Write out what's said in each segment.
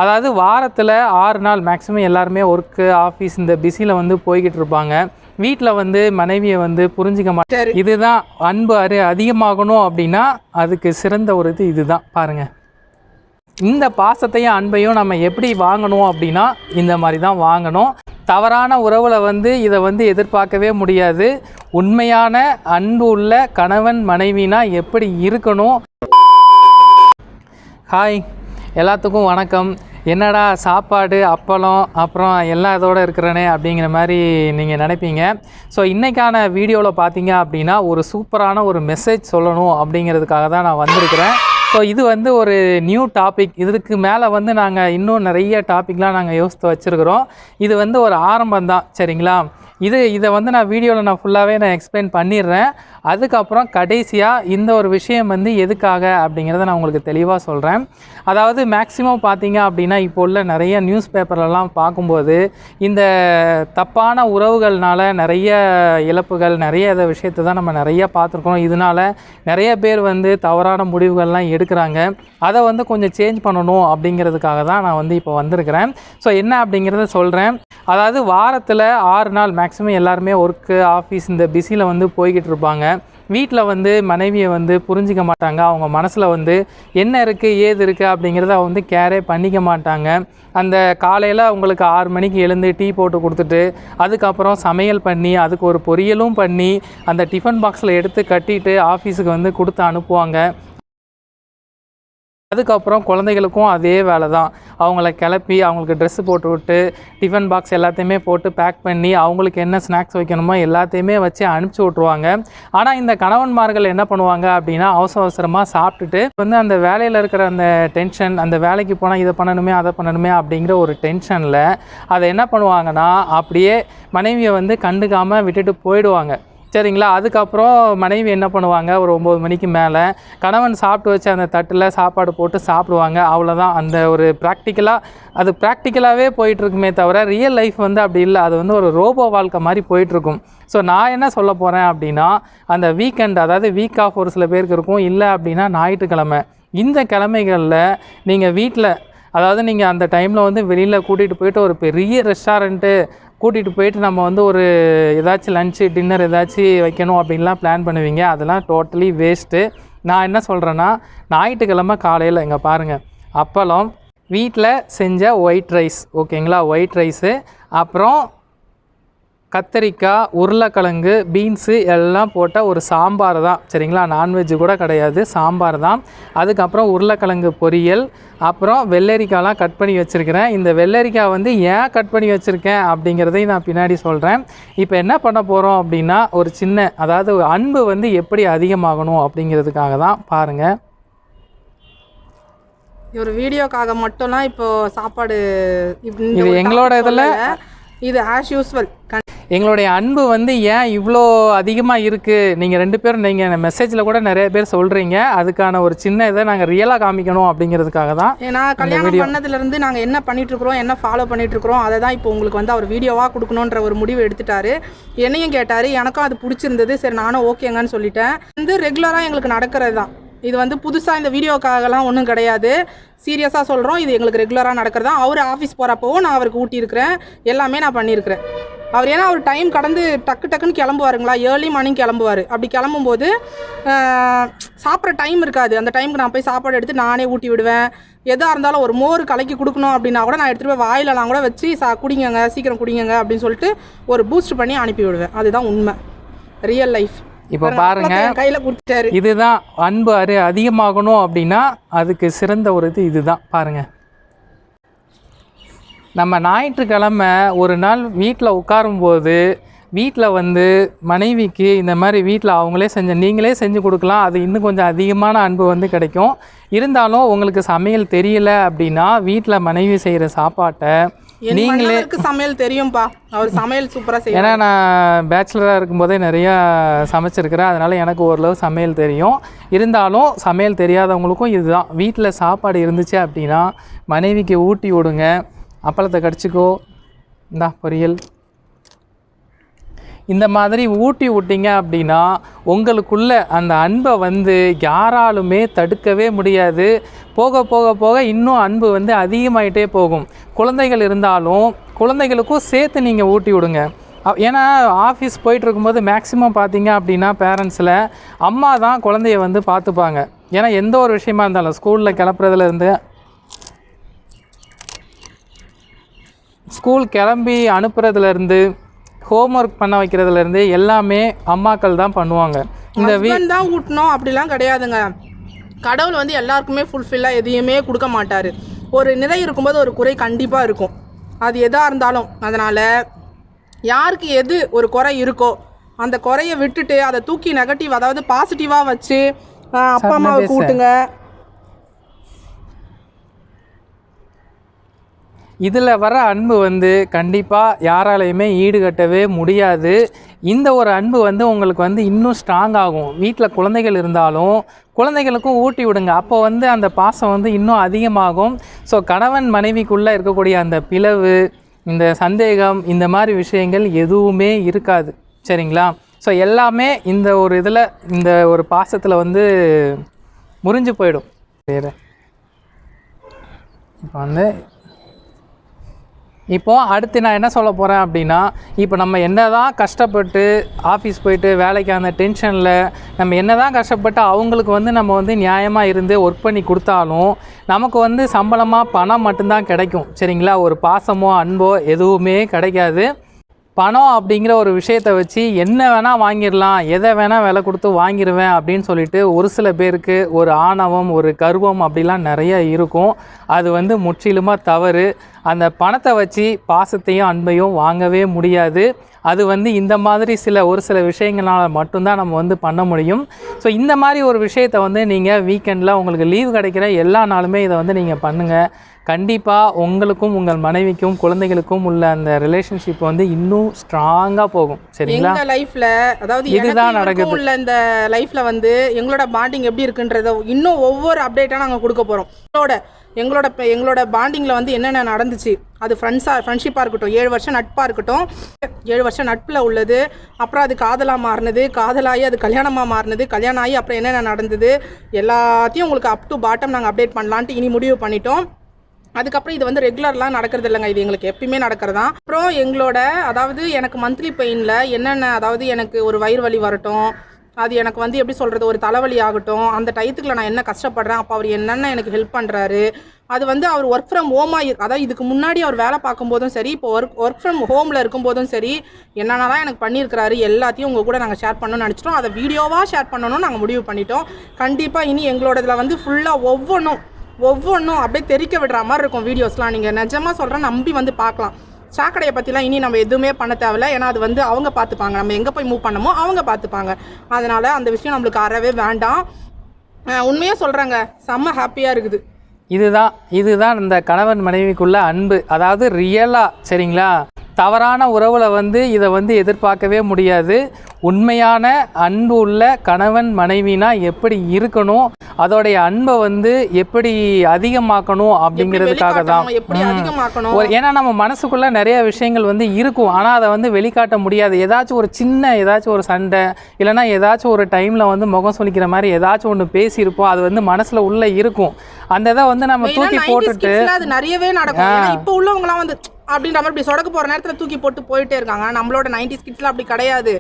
அதாவது வாரத்தில் 6 நாள் மேக்ஸிமம் எல்லாருமே ஒர்க்கு ஆஃபீஸ் இந்த பிஸியில் வந்து போய்கிட்டு இருப்பாங்க. வீட்டில் வந்து மனைவியை வந்து புரிஞ்சிக்க மாட்டார். இதுதான் அன்பு அதிகமாகணும் அப்படின்னா அதுக்கு சிறந்த ஒரு இதுதான் பாருங்கள். இந்த பாசத்தையும் அன்பையும் நம்ம எப்படி வாங்கணும் அப்படின்னா இந்த மாதிரி தான் வாங்கணும். தவறான உறவில் வந்து இதை வந்து எதிர்பார்க்கவே முடியாது. உண்மையான அன்பு உள்ள கணவன் மனைவினா எப்படி இருக்கணும். ஹாய், எல்லாத்துக்கும் வணக்கம். என்னடா சாப்பாடு அப்பளம் அப்புறம் எல்லாம் இதோடு இருக்கிறனே அப்படிங்கிற மாதிரி நீங்கள் நினைப்பீங்க. ஸோ இன்றைக்கான வீடியோவில் பார்த்தீங்க அப்படின்னா ஒரு சூப்பரான ஒரு மெசேஜ் சொல்லணும் அப்படிங்கிறதுக்காக தான் நான் வந்திருக்கிறேன். ஸோ இது வந்து ஒரு நியூ டாபிக். இதுக்கு மேலே வந்து நாங்கள் இன்னும் நிறைய டாபிக்லாம் நாங்கள் யோசித்து வச்சுருக்கிறோம். இது வந்து ஒரு ஆரம்பம் தான், சரிங்களா? இதை வந்து நான் வீடியோவில் ஃபுல்லாகவே எக்ஸ்பிளைன் பண்ணிடுறேன். அதுக்கப்புறம் கடைசியாக இந்த ஒரு விஷயம் வந்து எதுக்காக அப்படிங்கிறத நான் உங்களுக்கு தெளிவாக சொல்கிறேன். அதாவது மேக்ஸிமம் பார்த்தீங்க அப்படின்னா இப்போ உள்ள நிறைய நியூஸ் பேப்பர்லலாம் பார்க்கும்போது இந்த தப்பான உறவுகள்னால நிறைய இழப்புகள், நிறைய விஷயத்தை தான் நம்ம நிறைய பார்த்துருக்கோம். இதனால் நிறைய பேர் வந்து தவறான முடிவுகள்லாம் எடுக்கிறாங்க. அதை வந்து கொஞ்சம் சேஞ்ச் பண்ணணும் அப்படிங்கிறதுக்காக தான் நான் வந்து இப்போ வந்திருக்கிறேன். ஸோ என்ன அப்படிங்கிறத சொல்கிறேன். அதாவது வாரத்தில் 6 நாள் மேக்ஸிமம் எல்லாருமே ஒர்க்கு ஆஃபீஸ் இந்த பிஸியில் வந்து போய்கிட்டு இருப்பாங்க. வீட்டில் வந்து மனைவியை வந்து புரிஞ்சிக்க மாட்டாங்க. அவங்க மனசில் வந்து என்ன இருக்குது ஏது இருக்குது அப்படிங்கிறத வந்து கேரே பண்ணிக்க மாட்டாங்க. அந்த காலையில் அவங்களுக்கு 6 மணிக்கு எழுந்து டீ போட்டு கொடுத்துட்டு அதுக்கப்புறம் சமையல் பண்ணி அதுக்கு ஒரு பொரியலும் பண்ணி அந்த டிஃபன் பாக்ஸில் எடுத்து கட்டிட்டு ஆஃபீஸுக்கு வந்து கொடுத்து அனுப்புவாங்க. அதுக்கப்புறம் குழந்தைகளுக்கும் அதே வேலை தான். அவங்கள கிளப்பி அவங்களுக்கு ட்ரெஸ்ஸு போட்டு விட்டு டிஃபன் பாக்ஸ் எல்லாத்தையுமே போட்டு பேக் பண்ணி அவங்களுக்கு என்ன ஸ்நாக்ஸ் வைக்கணுமோ எல்லாத்தையுமே வச்சு அனுப்பிச்சி விட்ருவாங்க. ஆனால் இந்த கணவன்மார்கள் என்ன பண்ணுவாங்க அப்படின்னா அவசரமாக சாப்பிட்டுட்டு வந்து அந்த வேலையில் இருக்கிற அந்த டென்ஷன், அந்த வேலைக்கு போனால் இதை பண்ணணுமே அதை பண்ணணுமே அப்படிங்கிற ஒரு டென்ஷனில் அதை என்ன பண்ணுவாங்கன்னா அப்படியே மனைவியை வந்து கண்டுக்காமல் விட்டுட்டு போயிடுவாங்க, சரிங்களா? அதுக்கப்புறம் மனைவி என்ன பண்ணுவாங்க, ஒரு 9 மணிக்கு மேலே கணவன் சாப்பிட்டு வச்சு அந்த தட்டில் சாப்பாடு போட்டு சாப்பிடுவாங்க. அவ்வளோதான். அந்த ஒரு ப்ராக்டிக்கலாகவே போயிட்டுருக்குமே தவிர ரியல் லைஃப் வந்து அப்படி இல்லை. அது வந்து ஒரு ரோபோ வாழ்க்கை மாதிரி போயிட்டுருக்கும். ஸோ நான் என்ன சொல்ல போகிறேன் அப்படின்னா அந்த வீக்கெண்ட், அதாவது வீக் ஆஃப் ஒரு சில பேருக்கு இருக்கும், இல்லை அப்படின்னா ஞாயிற்றுக்கிழமை, இந்த கிழமைகளில் நீங்கள் வீட்டில், அதாவது நீங்கள் அந்த டைமில் வந்து வெளியில் கூட்டிகிட்டு போயிட்டு ஒரு பெரிய ரெஸ்டாரண்ட்டு கூட்டிகிட்டு போயிட்டு நம்ம வந்து ஒரு ஏதாச்சும் லன்ச்சு டின்னர் ஏதாச்சும் வைக்கணும் அப்படின்லாம் பிளான் பண்ணுவீங்க. அதெல்லாம் டோட்டலி வேஸ்ட்டு. நான் என்ன சொல்கிறேன்னா ஞாயிற்றுக்கிழமை காலையில் இங்கே பாருங்கள், அப்பளம், வீட்டில் செஞ்ச ஒயிட் ரைஸ், ஓகேங்களா? ஒயிட் ரைஸு, அப்புறம் கத்தரிக்காய், உருளைக்கிழங்கு, பீன்ஸு எல்லாம் போட்ட ஒரு சாம்பார் தான், சரிங்களா? நான்வெஜ்ஜு கூட கிடையாது, சாம்பார் தான். அதுக்கப்புறம் உருளைக்கிழங்கு பொரியல், அப்புறம் வெள்ளரிக்காய்லாம் கட் பண்ணி வச்சுருக்கிறேன். இந்த வெள்ளரிக்காய் வந்து ஏன் கட் பண்ணி வச்சுருக்கேன் அப்படிங்கிறதையும் நான் பின்னாடி சொல்கிறேன். இப்போ என்ன பண்ண போகிறோம் அப்படின்னா ஒரு சின்ன, அதாவது அன்பு வந்து எப்படி அதிகமாகணும் அப்படிங்கிறதுக்காக தான். பாருங்கள், ஒரு வீடியோக்காக மட்டும்லாம் இப்போது சாப்பாடு இது எங்களோட இதில் இது ஆஸ் யூஸ்வல் எங்களுடைய அன்பு வந்து ஏன் இவ்வளோ அதிகமாக இருக்குது, நீங்கள் 2 பேரும் நீங்கள் மெசேஜில் கூட நிறைய பேர் சொல்கிறீங்க. அதுக்கான ஒரு சின்ன இதை நாங்கள் ரியலாக காமிக்கணும் அப்படிங்கிறதுக்காக தான். ஏன்னா கல்யாணம் பண்ணதுலேருந்து நாங்கள் என்ன பண்ணிகிட்ருக்குறோம், என்ன ஃபாலோ பண்ணிகிட்ருக்குறோம், அதை தான் இப்போ உங்களுக்கு வந்து அவர் வீடியோவாக கொடுக்கணுன்ற ஒரு முடிவு எடுத்துட்டாரு. என்னையும் கேட்டார், எனக்கும் அது பிடிச்சிருந்தது. சரி நானும் ஓகேங்கன்னு சொல்லிட்டேன். வந்து ரெகுலராக எங்களுக்கு நடக்கிறது தான். இது வந்து புதுசாக இந்த வீடியோக்காகலாம் ஒன்றும் கிடையாது. சீரியஸாக சொல்கிறோம், இது எங்களுக்கு ரெகுலராக நடக்கிறது தான். அவர் ஆஃபீஸ் போகிறப்பவும் நான் அவருக்கு ஊட்டியிருக்கிறேன், எல்லாமே நான் பண்ணியிருக்கிறேன். அவர் ஏன்னா அவர் டைம் கடந்து டக்குன்னு கிளம்புவாருங்களா, ஏர்லி மார்னிங் கிளம்புவார். அப்படி கிளம்பும்போது சாப்பிட்ற டைம் இருக்காது. அந்த டைமுக்கு நான் போய் சாப்பாடு எடுத்து நானே ஊட்டி விடுவேன். எதாக இருந்தாலும் ஒரு மோர் கலக்கி கொடுக்கணும் அப்படின்னா கூட நான் எடுத்துகிட்டு போய் வாயிலலாம் கூட வச்சு குடிங்கங்க, சீக்கிரம் குடிங்கங்க அப்படின்னு சொல்லிட்டு ஒரு பூஸ்ட் பண்ணி அனுப்பி விடுவேன். அதுதான் உண்மை, ரியல் லைஃப். இப்போ பாருங்க, கையில் கொடுத்துட்டாரு. இதுதான் அன்பு அதிகமாகணும் அப்படின்னா அதுக்கு சிறந்த ஒரு இதுதான். பாருங்க, நம்ம ஞாயிற்றுக்கிழமை ஒரு நாள் வீட்டில் உட்காரும்போது வீட்டில் வந்து மனைவிக்கு இந்த மாதிரி வீட்டில் அவங்களே நீங்களே செஞ்சு கொடுக்கலாம். அது இன்னும் கொஞ்சம் அதிகமான அன்பு வந்து கிடைக்கும். இருந்தாலும் உங்களுக்கு சமையல் தெரியல அப்படின்னா வீட்டில் மனைவி செய்கிற சாப்பாட்டை நீங்களே, சமையல் தெரியும்பா, அவர் சமையல் சூப்பராக செய்யும். ஏன்னா நான் பேச்சுலராக இருக்கும்போதே நிறையா சமைச்சிருக்கிறேன், அதனால் எனக்கு ஓரளவு சமையல் தெரியும். இருந்தாலும் சமையல் தெரியாதவங்களுக்கும் இதுதான், வீட்டில் சாப்பாடு இருந்துச்சு அப்படின்னா மனைவிக்கு ஊட்டி விடுங்க. அப்பளத்தை கடிச்சிக்கோ, இந்தா பொரியல். இந்த மாதிரி ஊட்டி விட்டீங்க அப்படின்னா உங்களுக்குள்ள அந்த அன்பை வந்து யாராலுமே தடுக்கவே முடியாது. போக போக போக இன்னும் அன்பு வந்து அதிகமாயிட்டே போகும். குழந்தைகள் இருந்தாலும் குழந்தைகளுக்கும் சேர்த்து நீங்கள் ஊட்டி விடுங்க. ஏன்னா ஆஃபீஸ் போயிட்டு இருக்கும்போது மேக்ஸிமம் பார்த்தீங்க அப்படின்னா பேரண்ட்ஸில் அம்மா தான் குழந்தைய வந்து பார்த்துப்பாங்க. ஏன்னா எந்த ஒரு விஷயமா இருந்தாலும் ஸ்கூலில் கிளப்புறதுலேருந்து ஸ்கூல் கிளம்பி அனுப்புறதுலேருந்து ஹோம்ஒர்க் பண்ண வைக்கிறதுலேருந்து எல்லாமே அம்மாக்கள் தான் பண்ணுவாங்க. இந்த தான் ஊட்டணும் அப்படிலாம் கிடையாதுங்க. கடவுள் வந்து எல்லாருக்குமே ஃபுல்ஃபில்லாக எதையுமே கொடுக்க மாட்டார். ஒரு நிலை இருக்கும்போது ஒரு குறை கண்டிப்பாக இருக்கும், அது எதாக இருந்தாலும். அதனால் யாருக்கு எது ஒரு குறை இருக்கோ அந்த குறையை விட்டுட்டு அதை தூக்கி நெகட்டிவ், அதாவது பாசிட்டிவாக வச்சு அப்பா அம்மாவை கூட்டுங்க. இதில் வர அன்பு வந்து கண்டிப்பாக யாராலையுமே ஈடுகட்டவே முடியாது. இந்த ஒரு அன்பு வந்து உங்களுக்கு வந்து இன்னும் ஸ்ட்ராங் ஆகும். வீட்டில் குழந்தைகள் இருந்தாலும் குழந்தைகளுக்கும் ஊட்டி விடுங்க. அப்போ வந்து அந்த பாசம் வந்து இன்னும் அதிகமாகும். ஸோ கணவன் மனைவிக்குள்ளே இருக்கக்கூடிய அந்த பிளவு, இந்த சந்தேகம், இந்த மாதிரி விஷயங்கள் எதுவுமே இருக்காது. சரிங்களா? ஸோ எல்லாமே இந்த ஒரு இதில், இந்த ஒரு பாசத்தில் வந்து முறிஞ்சு போயிடும். வேறு இப்போது அடுத்து நான் என்ன சொல்ல போகிறேன் அப்படின்னா, இப்போ நம்ம என்ன தான் கஷ்டப்பட்டு ஆஃபீஸ் போயிட்டு வேலைக்கு அந்த டென்ஷனில் நம்ம என்ன தான் கஷ்டப்பட்டு அவங்களுக்கு வந்து நம்ம வந்து நியாயமாக இருந்து ஒர்க் பண்ணி கொடுத்தாலும் நமக்கு வந்து சம்பளமாக பணம் மட்டும்தான் கிடைக்கும். சரிங்களா? ஒரு பாசமோ அன்போ எதுவுமே கிடைக்காது. பணம் அப்படிங்கிற ஒரு விஷயத்தை வச்சு என்ன வேணால் வாங்கிடலாம், எதை வேணால் விலை கொடுத்து வாங்கிடுவேன் அப்படின்னு சொல்லிட்டு ஒரு சில பேருக்கு ஒரு ஆணவம், ஒரு கர்வம் அப்படிலாம் நிறைய இருக்கும். அது வந்து முற்றிலுமாக தவறு. அந்த பணத்தை வச்சு பாசத்தையும் அன்பையும் வாங்கவே முடியாது. அது வந்து இந்த மாதிரி ஒரு சில விஷயங்களால் மட்டும்தான் நம்ம வந்து பண்ண முடியும். ஸோ இந்த மாதிரி ஒரு விஷயத்தை வந்து நீங்கள் வீக்கெண்டில் உங்களுக்கு லீவு கிடைக்கிற எல்லா நாளுமே இதை வந்து நீங்கள் பண்ணுங்கள். கண்டிப்பாக உங்களுக்கும் உங்கள் மனைவிக்கும் குழந்தைகளுக்கும் உள்ள அந்த ரிலேஷன்ஷிப் வந்து இன்னும் ஸ்ட்ராங்காக போகும். சரிங்களா? எங்கள் லைஃப்பில், அதாவது இதுதான் நடக்குது. உள்ள இந்த லைஃப்பில் வந்து எங்களோட பாண்டிங் எப்படி இருக்குன்றத இன்னும் ஒவ்வொரு அப்டேட்டாக நாங்கள் கொடுக்க போகிறோம். எங்களோட பாண்டிங்கில் வந்து என்னென்ன நடந்துச்சு, அது ஃப்ரெண்ட்ஷிப்பாக இருக்கட்டும், 7 வருஷம் நட்பாக இருக்கட்டும், 7 வருஷம் நட்பில் உள்ளது, அப்புறம் அது காதலாக மாறினது, காதலாகி அது கல்யாணமாக மாறினது, கல்யாணம் ஆகி அப்புறம் என்னென்ன நடந்தது எல்லாத்தையும் உங்களுக்கு அப் டு பாட்டம் நாங்கள் அப்டேட் பண்ணலான்ட்டு இனி முடிவு பண்ணிட்டோம். அதுக்கப்புறம் இது வந்து ரெகுலர்லாம் நடக்கிறது இல்லைங்க, இது எங்களுக்கு எப்பயுமே நடக்கிறது தான். அப்புறம் எங்களோட, அதாவது எனக்கு மந்த்லி பெயினில் என்னென்ன, அதாவது எனக்கு ஒரு வயிறு வலி வரட்டும், அது எனக்கு வந்து எப்படி சொல்கிறது, ஒரு தலைவலி ஆகட்டும், அந்த டயத்துக்குள்ள நான் என்ன கஷ்டப்படுறேன், அப்போ அவர் என்னென்ன எனக்கு ஹெல்ப் பண்ணுறாரு, அது வந்து அவர் ஒர்க் ஃப்ரம் ஹோமாக, அதாவது இதுக்கு முன்னாடி அவர் வேலை பார்க்கும்போதும் சரி, இப்போ ஒர்க் ஃப்ரம் ஹோமில் இருக்கும்போதும் சரி, என்னென்னலாம் எனக்கு பண்ணியிருக்கிறாரு எல்லாத்தையும் உங்கள் கூட நாங்கள் ஷேர் பண்ணணும்னு நினச்சிட்டோம். அதை வீடியோவாக ஷேர் பண்ணணும்னு நாங்கள் முடிவு பண்ணிட்டோம். கண்டிப்பாக இனி எங்களோட இதில் வந்து ஃபுல்லாக ஒவ்வொன்றும் அப்படியே தெரிக்க விடுற மாதிரி இருக்கும் வீடியோஸ்லாம். நீங்கள் நிஜமாக சொல்கிறேன், நம்பி வந்து பார்க்கலாம். சாக்கடையை பற்றிலாம் இனி நம்ம எதுவுமே பண்ண தேவையில்ல. ஏன்னா அது வந்து அவங்க பார்த்துப்பாங்க, நம்ம எங்கே போய் மூவ் பண்ணமோ அவங்க பார்த்துப்பாங்க. அதனால் அந்த விஷயம் நம்மளுக்கு அறவே வேண்டாம். உண்மையாக சொல்கிறேங்க, செம்ம ஹாப்பியாக இருக்குது. இதுதான் இந்த கணவன் மனைவிக்குள்ள அன்பு, அதாவது ரியலாக. சரிங்களா? தவறான உறவில் வந்து இதை வந்து எதிர்பார்க்கவே முடியாது. உண்மையான அன்பு உள்ள கணவன் மனைவினா எப்படி இருக்கணும், அதோடைய அன்பை வந்து எப்படி அதிகமாக்கணும் அப்படிங்கிறதுக்காக தான். ஏன்னா நம்ம மனசுக்குள்ள நிறைய விஷயங்கள் வந்து இருக்கும், ஆனால் அதை வந்து வெளிக்காட்ட முடியாது. ஏதாச்சும் ஒரு சண்டை, இல்லைனா ஏதாச்சும் ஒரு டைமில் வந்து முகம் சொல்லிக்கிற மாதிரி ஏதாச்சும் ஒன்று பேசியிருப்போம், அது வந்து மனசில் உள்ளே இருக்கும். அந்த இதை வந்து நம்ம தூக்கி போட்டுட்டு அது நிறையவே நடக்கும். இப்போ உள்ளவங்களாம் வந்து அப்படின்ற மாதிரி இப்படி சொடக்கு போகிற நேரத்தில் தூக்கி போட்டு போயிட்டே இருக்காங்க. நம்மளோட 90s கிட்ஸ்லாம் அப்படி கிடையாது.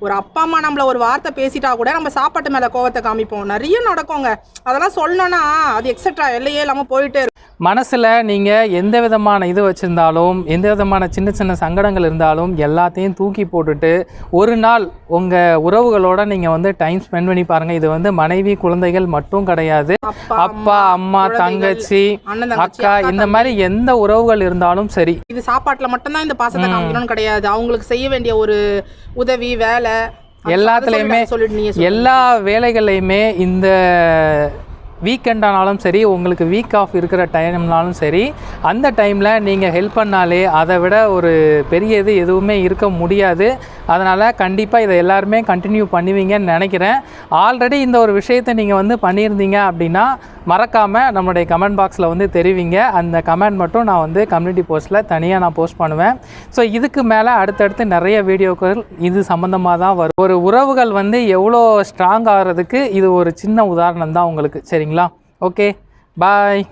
ஒரு அப்பா அம்மா நம்மளை ஒரு வார்த்தை பேசிட்டா கூட நம்ம சாப்பாட்டு மேலே கோவத்தை காமிப்போம். நிறைய நடக்குங்க. அதெல்லாம் சொல்லணும்னா அது எக்ஸட்ரா எல்லையே இல்லாமல் போயிட்டே இருக்கும். மனசில் நீங்கள் எந்த விதமான இது வச்சுருந்தாலும், எந்த விதமான சின்ன சின்ன சங்கடங்கள் இருந்தாலும் எல்லாத்தையும் தூக்கி போட்டுட்டு ஒரு நாள் உங்கள் உறவுகளோட நீங்கள் வந்து டைம் ஸ்பெண்ட் பண்ணி பாருங்கள். இது வந்து மனைவி குழந்தைகள் மட்டும் கிடையாது, அப்பா அம்மா தங்கச்சி அக்கா, இந்த மாதிரி எந்த உறவுகள் இருந்தாலும் சரி. இது சாப்பாட்டில் மட்டும்தான் இந்த பாசத்தை காமிக்கணும்னு கிடையாது. அவங்களுக்கு செய்ய வேண்டிய ஒரு உதவி, வேலை, எல்லாத்துலேயுமே, எல்லா வேலைகள்லையுமே இந்த வீக்கெண்ட் ஆனாலும் சரி, உங்களுக்கு வீக் ஆஃப் இருக்கிற டைம்னாலும் சரி, அந்த டைமில் நீங்கள் ஹெல்ப் பண்ணாலே அதை விட ஒரு பெரிய இது எதுவுமே இருக்க முடியாது. அதனால் கண்டிப்பாக இதை எல்லாருமே கண்டினியூ பண்ணுவீங்கன்னு நினைக்கிறேன். ஆல்ரெடி இந்த ஒரு விஷயத்தை நீங்கள் வந்து பண்ணியிருந்தீங்க அப்படின்னா மறக்காமல் நம்மளுடைய கமெண்ட் பாக்ஸில் வந்து தெரிவிங்க. அந்த கமெண்ட் மட்டும் நான் வந்து கம்யூனிட்டி போஸ்ட்டில் தனியாக நான் போஸ்ட் பண்ணுவேன். ஸோ இதுக்கு மேலே அடுத்தடுத்து நிறைய வீடியோக்கள் இது சம்மந்தமாக தான் வரும். ஒரு உறவுகள் வந்து எவ்வளோ ஸ்ட்ராங் ஆகிறதுக்கு இது ஒரு சின்ன உதாரணம் தான் உங்களுக்கு. சரிங்களா? ஓகே, பாய்.